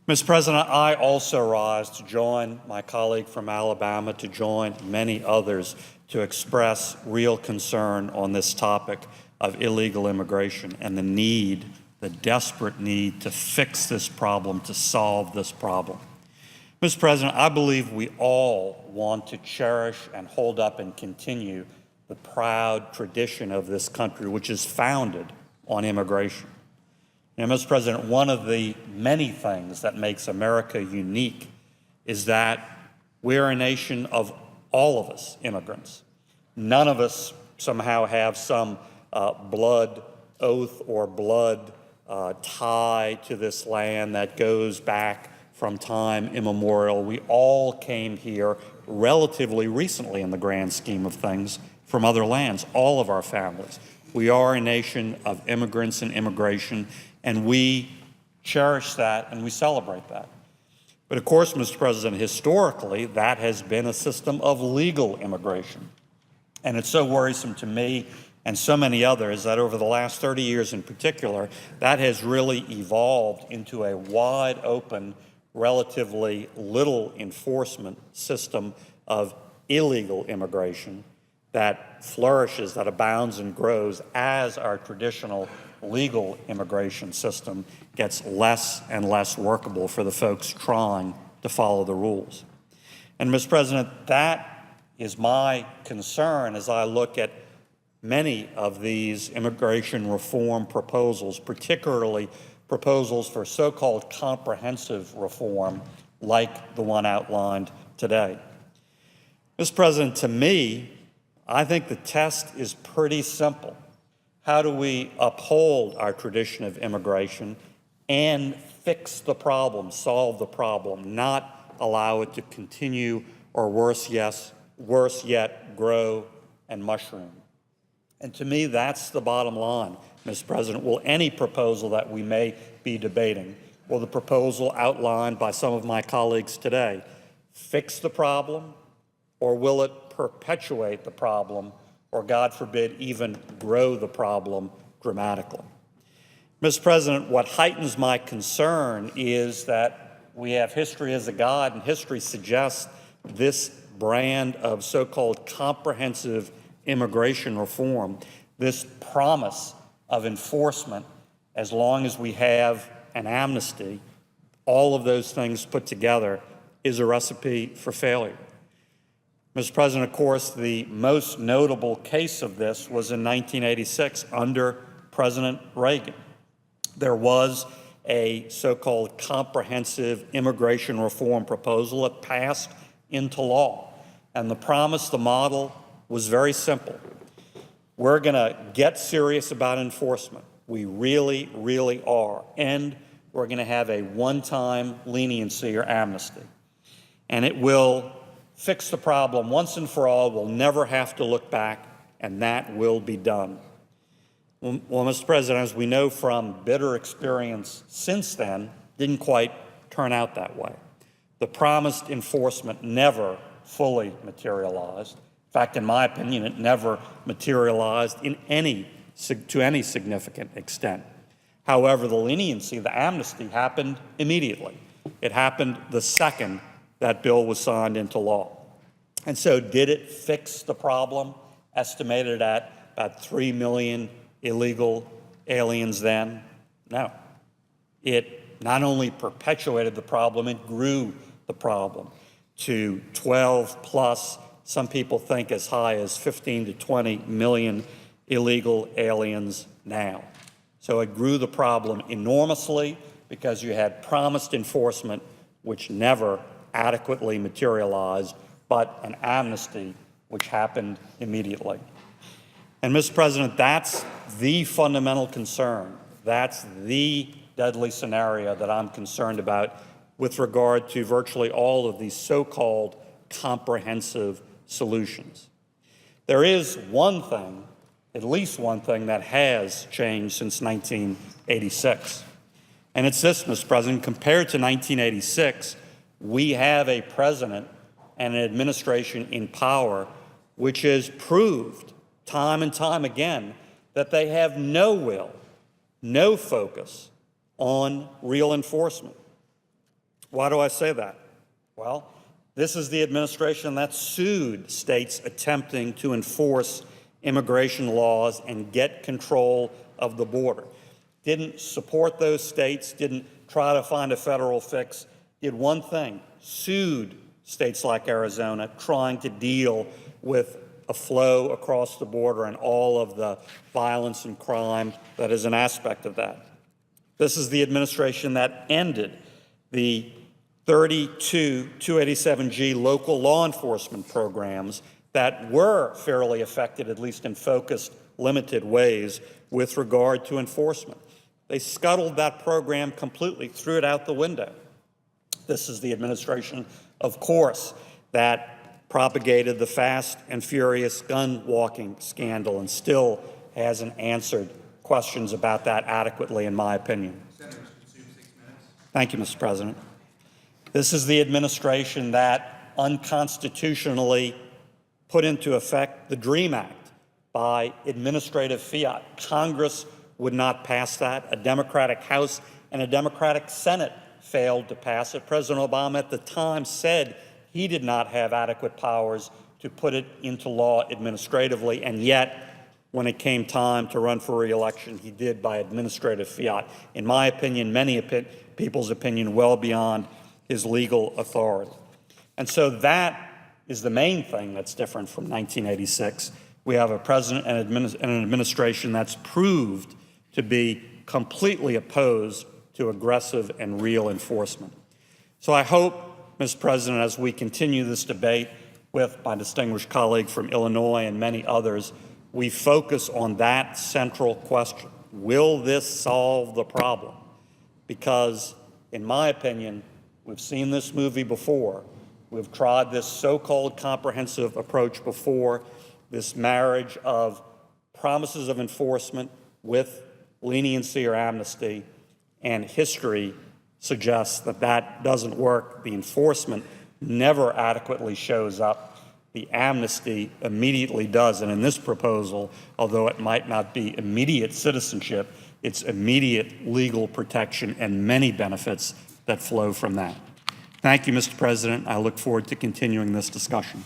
Mr. President, I also rise to join my colleague from Alabama, to join many others to express real concern on this topic of illegal immigration and the desperate need to fix this problem, to solve this problem. Mr. President, I believe we all want to cherish and hold up and continue the proud tradition of this country, which is founded on immigration. Now, Mr. President, one of the many things that makes America unique is that we're a nation of all of us immigrants. None of us somehow have some blood oath or blood tie to this land that goes back from time immemorial. We all came here relatively recently in the grand scheme of things from other lands, all of our families. We are a nation of immigrants and immigration, and we cherish that and we celebrate that. But of course, Mr. President, historically, that has been a system of legal immigration. And it's so worrisome to me and so many others that over the last 30 years in particular, that has really evolved into a wide open, relatively little enforcement system of illegal immigration that flourishes, that abounds and grows as our traditional legal immigration system gets less and less workable for the folks trying to follow the rules. And Mr. President, that is my concern as I look at many of these immigration reform proposals, particularly proposals for so-called comprehensive reform like the one outlined today. Mr. President, to me, I think the test is pretty simple. How do we uphold our tradition of immigration and fix the problem, solve the problem, not allow it to continue or worse yet, grow and mushroom? And to me, that's the bottom line, Mr. President. Will any proposal that we may be debating, will the proposal outlined by some of my colleagues today fix the problem, or will it perpetuate the problem, or God forbid, even grow the problem dramatically? Mr. President, what heightens my concern is that we have history as a guide, and history suggests this brand of so-called comprehensive immigration reform, this promise of enforcement as long as we have an amnesty, all of those things put together is a recipe for failure. Mr. President, of course, the most notable case of this was in 1986 under President Reagan. There was a so-called comprehensive immigration reform proposal that passed into law. And the promise, the model, was very simple. We're going to get serious about enforcement. We really, really are. And we're going to have a one-time leniency or amnesty. And it will fix the problem once and for all. We'll never have to look back, and that will be done. Well, Mr. President, as we know from bitter experience since then, didn't quite turn out that way. The promised enforcement never fully materialized. In fact, in my opinion, it never materialized to any significant extent. However, the leniency, the amnesty, happened immediately. It happened the second that bill was signed into law. And so did it fix the problem, estimated at about 3 million illegal aliens then? No. It not only perpetuated the problem, it grew the problem to 12 plus, some people think as high as 15 to 20 million illegal aliens now. So it grew the problem enormously because you had promised enforcement which never adequately materialized, but an amnesty which happened immediately. And Mr. President, that's the fundamental concern. That's the deadly scenario that I'm concerned about with regard to virtually all of these so-called comprehensive solutions. There is one thing, at least one thing, that has changed since 1986. And it's this, Mr. President. Compared to 1986, we have a president and an administration in power which has proved time and time again that they have no will, no focus on real enforcement. Why do I say that? Well, this is the administration that sued states attempting to enforce immigration laws and get control of the border. Didn't support those states, didn't try to find a federal fix, did one thing: sued states like Arizona trying to deal with a flow across the border and all of the violence and crime that is an aspect of that. This is the administration that ended the 32 287G local law enforcement programs that were fairly effective, at least in focused, limited ways, with regard to enforcement. They scuttled that program completely, threw it out the window. This is the administration, of course, that propagated the fast and furious gun walking scandal and still hasn't answered questions about that adequately, in my opinion. Senators consume 6 minutes. Thank you, Mr. President. This is the administration that unconstitutionally put into effect the DREAM Act by administrative fiat. Congress would not pass that. A Democratic House and a Democratic Senate failed to pass it. President Obama at the time said he did not have adequate powers to put it into law administratively, and yet, when it came time to run for re-election, he did by administrative fiat. In my opinion, many people's opinion, well beyond his legal authority. And so that is the main thing that's different from 1986. We have a president and an administration that's proved to be completely opposed to aggressive and real enforcement. So I hope, Mr. President, as we continue this debate with my distinguished colleague from Illinois and many others, we focus on that central question. Will this solve the problem? Because, in my opinion, we've seen this movie before. We've tried this so-called comprehensive approach before, this marriage of promises of enforcement with leniency or amnesty, and history suggests that that doesn't work. The enforcement never adequately shows up. The amnesty immediately does. And in this proposal, although it might not be immediate citizenship, it's immediate legal protection and many benefits that flow from that. Thank you, Mr. President. I look forward to continuing this discussion.